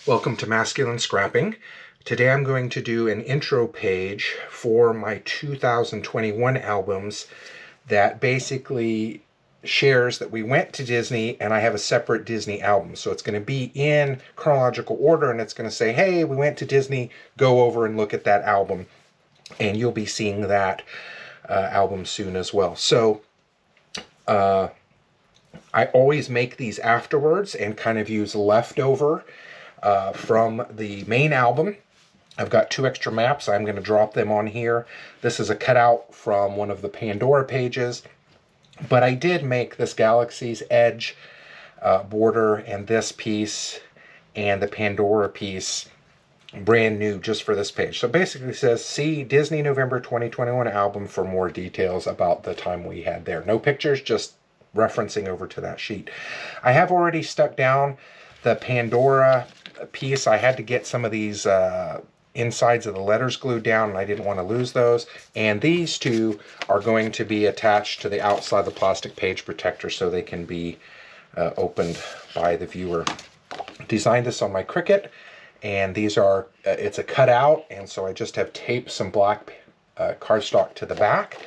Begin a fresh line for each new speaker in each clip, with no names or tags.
Welcome to Masculine Scrapping. Today I'm going to do an intro page for my 2021 albums that basically shares that we went to Disney and I have a separate Disney album. So it's going to be in chronological order and it's going to say, hey, we went to Disney, go over and look at that album. And you'll be seeing that album soon as well. So I always make these afterwards and kind of use leftover from the main album. I've got 2 extra maps. I'm going to drop them on here. This is a cutout from one of the Pandora pages. But I did make this Galaxy's Edge border and this piece and the Pandora piece brand new just for this page. So basically it says, see Disney November 2021 album for more details about the time we had there. No pictures, just referencing over to that sheet. I have already stuck down the Pandora piece. I had to get some of these insides of the letters glued down and I didn't want to lose those. And these two are going to be attached to the outside of the plastic page protector so they can be opened by the viewer. Designed this on my Cricut, and these are, it's a cutout, and so I just have taped some black cardstock to the back,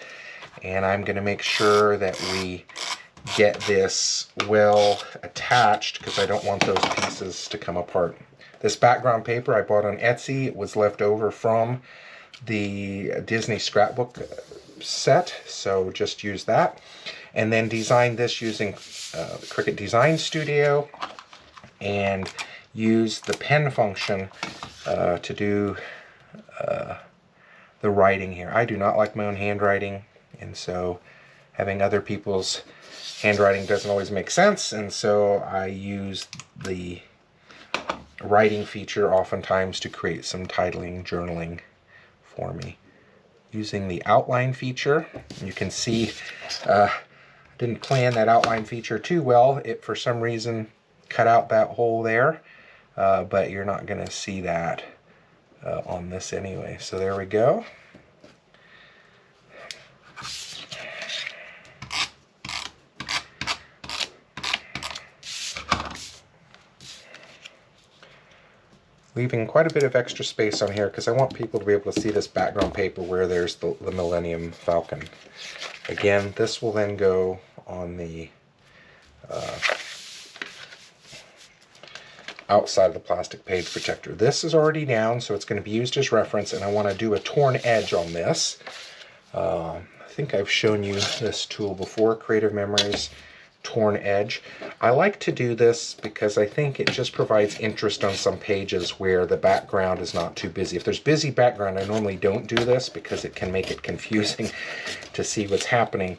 and I'm going to make sure that we get this well attached because I don't want those pieces to come apart. This background paper I bought on Etsy. It was left over from the Disney Scrapbook set, so just use that. And then designed this using Cricut Design Studio and use the pen function to do the writing here. I do not like my own handwriting, and so having other people's handwriting doesn't always make sense, and so I use the writing feature oftentimes to create some titling journaling for me. Using the outline feature, you can see I didn't plan that outline feature too well. It for some reason cut out that hole there, but you're not going to see that on this anyway. So there we go. Leaving quite a bit of extra space on here because I want people to be able to see this background paper where there's the Millennium Falcon. Again, this will then go on the outside of the plastic page protector. This is already down, so it's going to be used as reference, and I want to do a torn edge on this. I think I've shown you this tool before, Creative Memories Torn Edge. I like to do this because I think it just provides interest on some pages where the background is not too busy. If there's busy background, I normally don't do this because it can make it confusing to see what's happening.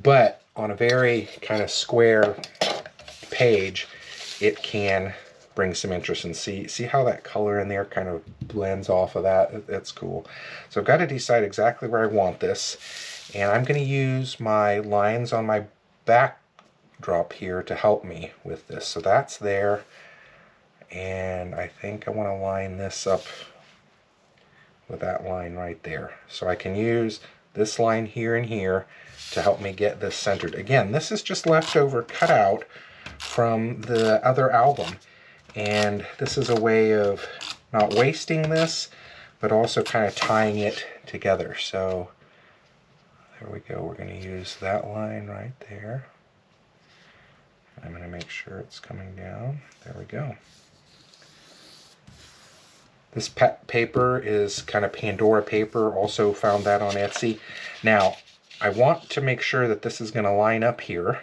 But on a very kind of square page, it can bring some interest, and see how that color in there kind of blends off of that. That's cool. So I've got to decide exactly where I want this, and I'm going to use my lines on my backdrop here to help me with this. So that's there, and I think I want to line this up with that line right there. So I can use this line here and here to help me get this centered. Again, this is just leftover cutout from the other album, and this is a way of not wasting this, but also kind of tying it together. So there we go. We're going to use that line right there. I'm going to make sure it's coming down. There we go. This paper is kind of Pandora paper. Also found that on Etsy. Now, I want to make sure that this is going to line up here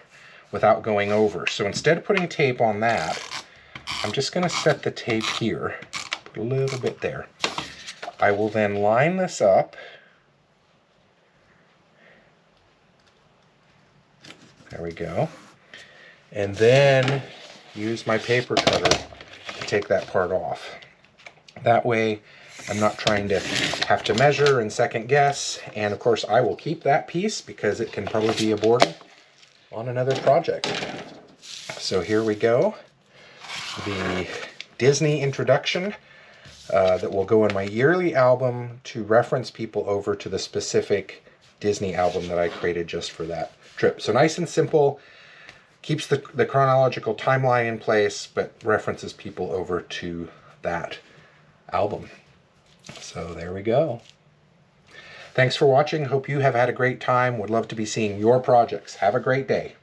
without going over. So instead of putting tape on that, I'm just going to set the tape here. Put a little bit there. I will then line this up. There we go. And then use my paper cutter to take that part off. That way I'm not trying to have to measure and second guess. And of course I will keep that piece because it can probably be a border on another project. So here we go. The Disney introduction that will go in my yearly album to reference people over to the specific Disney album that I created just for that trip. So nice and simple. Keeps the chronological timeline in place, but references people over to that album. So there we go. Thanks for watching. Hope you have had a great time. Would love to be seeing your projects. Have a great day.